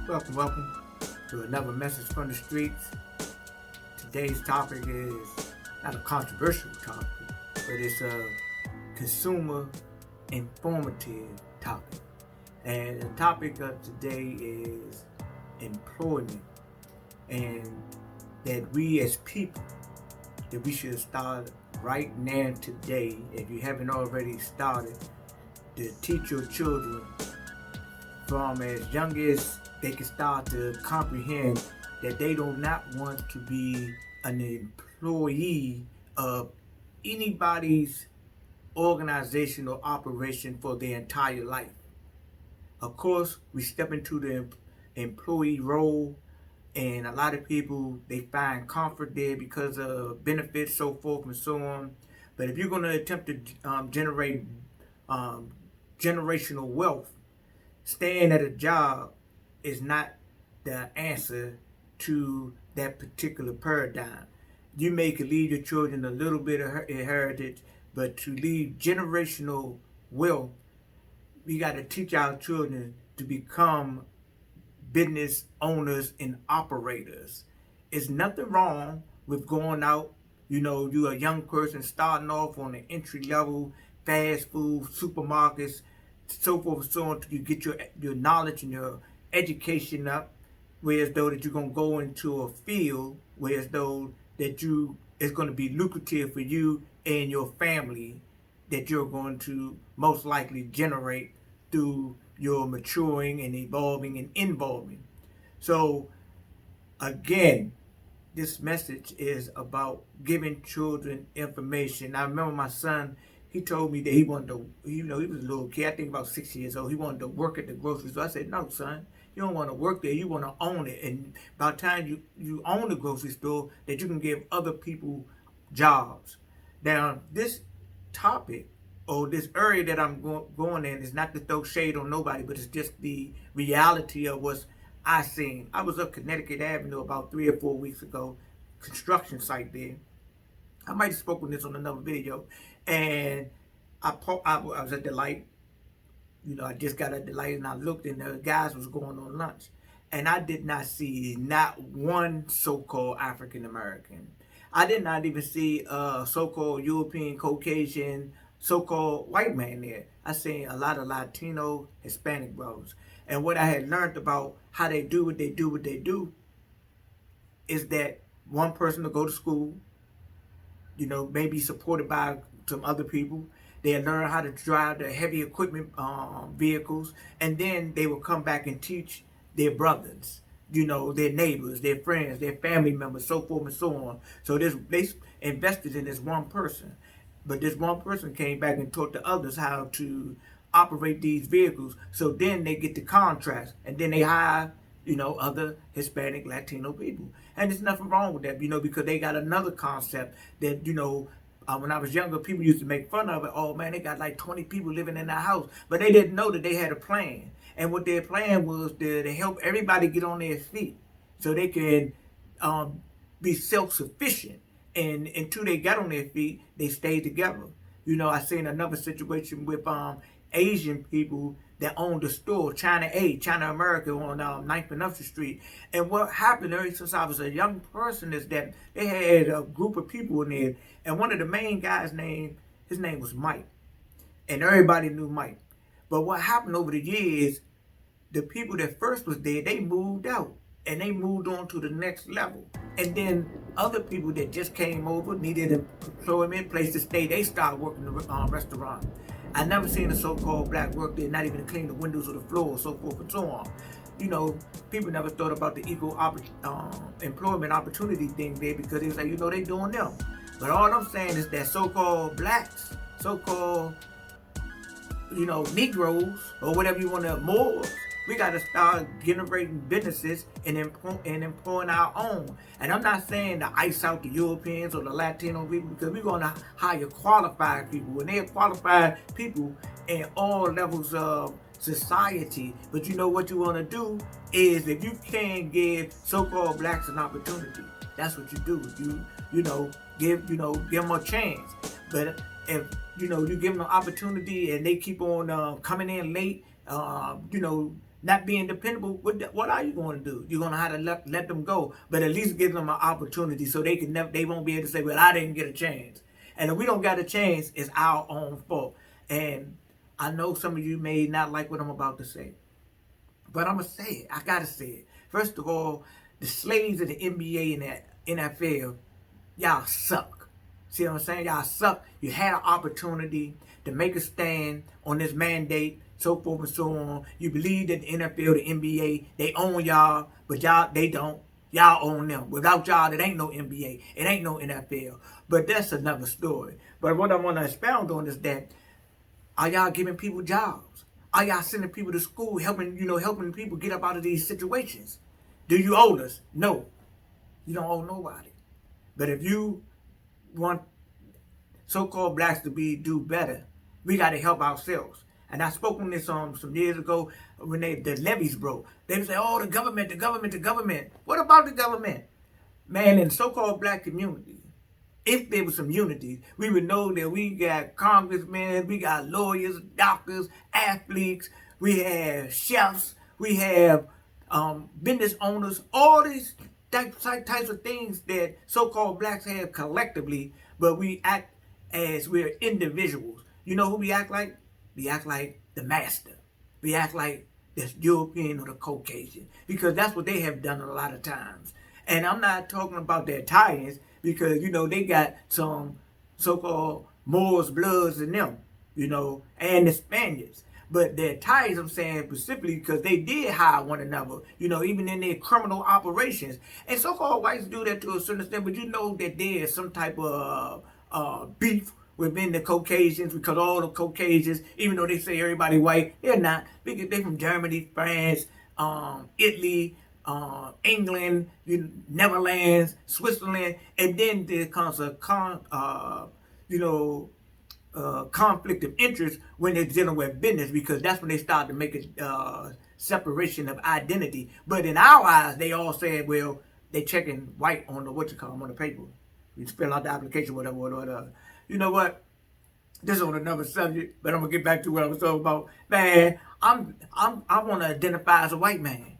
Welcome to another message from the streets. Today's topic is not a controversial topic, but it's a consumer informative topic. And the topic of today is employment, and that we as people, that we should start right now today, if you haven't already started, to teach your children from as young as they can start to comprehend that they do not want to be an employee of anybody's organization or operation for their entire life. Of course, we step into the employee role, and a lot of people, they find comfort there because of benefits, so forth and so on. But if you're going to attempt to generate um, generational wealth, staying at a job is not the answer to that particular paradigm. You may could leave your children a little bit of heritage, but to leave generational wealth, we got to teach our children to become business owners and operators. It's nothing wrong with going out. You're a young person starting off on the entry level fast food supermarkets, so forth and so on, till you get your knowledge and your education up, whereas though that you're gonna go into a field, whereas though that you it's gonna be lucrative for you and your family, that you're going to most likely generate through your maturing and evolving and involving. So again, this message is about giving children information. I remember my son, he told me that he wanted to, he was a little kid, I think about 6 years old. He wanted to work at the grocery store. I said, no, son, you don't want to work there. You want to own it. And by the time you own the grocery store, that you can give other people jobs. Now, this topic or this area that I'm going in is not to throw shade on nobody, but it's just the reality of what's I seen. I was up Connecticut Avenue about 3 or 4 weeks ago, construction site there. I might have spoken this on another video, and I was at the light. I just got at the light and I looked, and the guys was going on lunch, and I did not see not one so-called African American. I did not even see a so-called European, Caucasian, so-called white man there. I seen a lot of Latino, Hispanic brothers. And what I had learned about how they do what they do is that one person will go to school, maybe supported by some other people. They learn how to drive the heavy equipment vehicles, and then they will come back and teach their brothers, their neighbors, their friends, their family members, so forth and so on. So they invested in this one person, but this one person came back and taught the others how to operate these vehicles. So then they get the contracts, and then they hire, other Hispanic, Latino people. And there's nothing wrong with that, because they got another concept that, when I was younger, people used to make fun of it. Oh man, they got like 20 people living in their house, but they didn't know that they had a plan. And what their plan was to help everybody get on their feet so they can be self-sufficient. And until they got on their feet, they stayed together. I seen another situation with Asian people that owned a store, China America, on 9th and Upshur Street. And what happened ever since I was a young person is that they had a group of people in there, and one of the main guys' his name was Mike, and everybody knew Mike. But what happened over the years, the people that first was there, they moved out, and they moved on to the next level. And then other people that just came over, needed employment, place to stay, they started working in the restaurant. I never seen a so-called black work there, not even to clean the windows or the floor, so forth and so on. People never thought about the equal employment opportunity thing there, because they was like, they doing them. But all I'm saying is that so-called blacks, so-called, Negroes, or whatever you want to, Moors, we got to start generating businesses and employing our own. And I'm not saying to ice out the Europeans or the Latino people, because we're going to hire qualified people. And they're qualified people in all levels of society. But what you want to do is, if you can give so-called blacks an opportunity, that's what you do. You give them a chance. But if you give them an opportunity and they keep on coming in late, not being dependable, what are you going to do? You're going to have to let them go, but at least give them an opportunity so they won't be able to say, well, I didn't get a chance. And if we don't get a chance, it's our own fault. And I know some of you may not like what I'm about to say, but I'm going to say it. I got to say it. First of all, the slaves of the NBA and the NFL, y'all suck. See what I'm saying? Y'all suck. You had an opportunity to make a stand on this mandate, so forth and so on. You believe that the NFL, the NBA, they own y'all, but y'all, they don't. Y'all own them. Without y'all, it ain't no NBA. It ain't no NFL. But that's another story. But what I want to expound on is that, are y'all giving people jobs? Are y'all sending people to school, helping people get up out of these situations? Do you owe us? No. You don't owe nobody. But if you want so-called blacks to do better, we got to help ourselves. And I spoke on this some years ago when the levees broke. They would say, oh, the government. What about the government? Man, in so-called black community, if there was some unity, we would know that we got congressmen, we got lawyers, doctors, athletes, we have chefs, we have business owners, all these types of things that so-called blacks have collectively, but we act as we're individuals. You know who we act like? We act like the master. We act like the European or the Caucasian, because that's what they have done a lot of times. And I'm not talking about the Italians, because, they got some so-called Moors bloods in them, and the Spaniards. But the Italians, I'm saying specifically, because they did hire one another, even in their criminal operations. And so-called whites do that to a certain extent, but you know that there's some type of beef within the Caucasians, because all the Caucasians, even though they say everybody white, they're not. They're from Germany, France, Italy, England, Netherlands, Switzerland, and then there comes a conflict of interest when they're dealing with business, because that's when they start to make a separation of identity. But in our eyes, they all said, well, they checking white on the on the paper. You fill out the application, whatever. You know what? This is on another subject, but I'm gonna get back to what I was talking about. Man, I want to identify as a white man.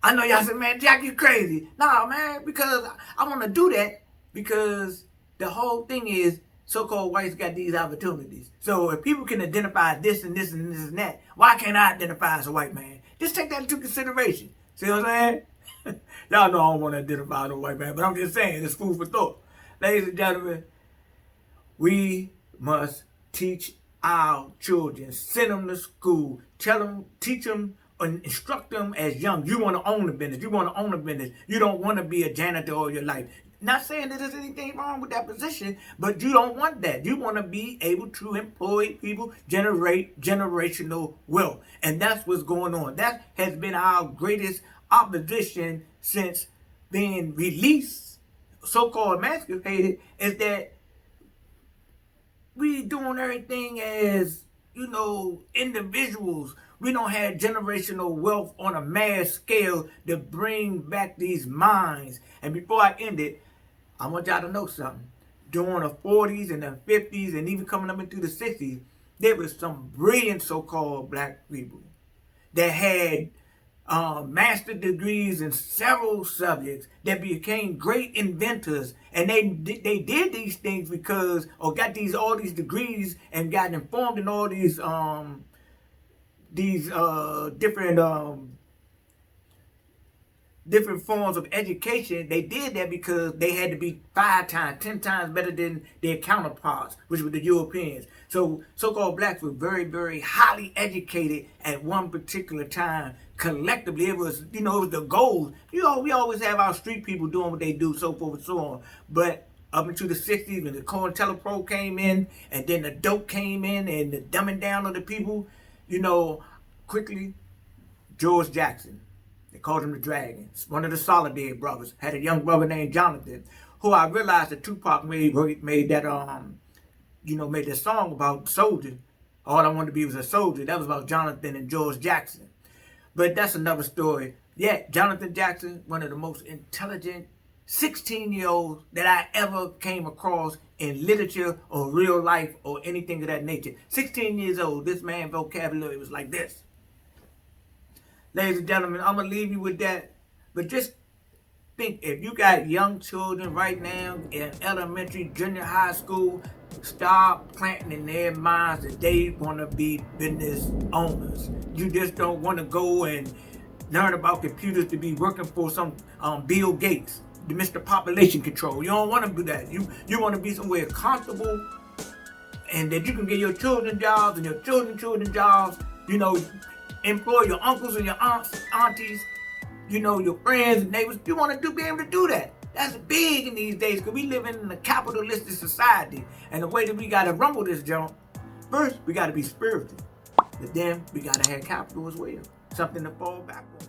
I know y'all say, man, Jack, you crazy. Nah, man, because I want to do that, because the whole thing is so-called whites got these opportunities. So if people can identify this and this and this and that, why can't I identify as a white man? Just take that into consideration. See what I'm saying? Y'all know I don't want to identify as a white man, but I'm just saying, it's food for thought. Ladies and gentlemen, we must teach our children, send them to school, teach them, and instruct them as young. You want to own the business. You don't want to be a janitor all your life. Not saying that there's anything wrong with that position, but you don't want that. You want to be able to employ people, generate generational wealth. And that's what's going on. That has been our greatest opposition since being released, so-called emancipated, is that we doing everything as, individuals. We don't have generational wealth on a mass scale to bring back these minds. And before I end it, I want y'all to know something. During the 40s and the 50s and even coming up into the 60s, there was some brilliant so-called black people that had master degrees in several subjects, that became great inventors, and they did these things because, or got all these degrees and got informed in all these different forms of education. They did that because they had to be 5 times, 10 times better than their counterparts, which were the Europeans. So so-called blacks were very, very highly educated at one particular time. Collectively, it was, it was the goal. We always have our street people doing what they do, so forth and so on. But up into the 60s, when the COINTELPRO came in, and then the dope came in, and the dumbing down of the people, quickly, George Jackson, they called him the Dragon. One of the Solidarity brothers had a young brother named Jonathan, who I realized that Tupac made that made that song about soldier. All I wanted to be was a soldier. That was about Jonathan and George Jackson. But that's another story. Yeah, Jonathan Jackson, one of the most intelligent 16-year-olds that I ever came across in literature or real life or anything of that nature. 16 years old, this man's vocabulary was like this. Ladies and gentlemen, I'm going to leave you with that. But just think, if you got young children right now in elementary, junior high school, start planting in their minds that they want to be business owners. You just don't want to go and learn about computers to be working for some Bill Gates, the Mr. Population Control. You don't want to do that. You want to be somewhere comfortable and that you can get your children jobs and your children jobs. You know, employ your uncles and your aunties, you know, your friends and neighbors. You want to be able to do that. That's big in these days because we live in a capitalistic society. And the way that we got to rumble this junk, first we got to be spiritual. But then we got to have capital as well. Something to fall back on.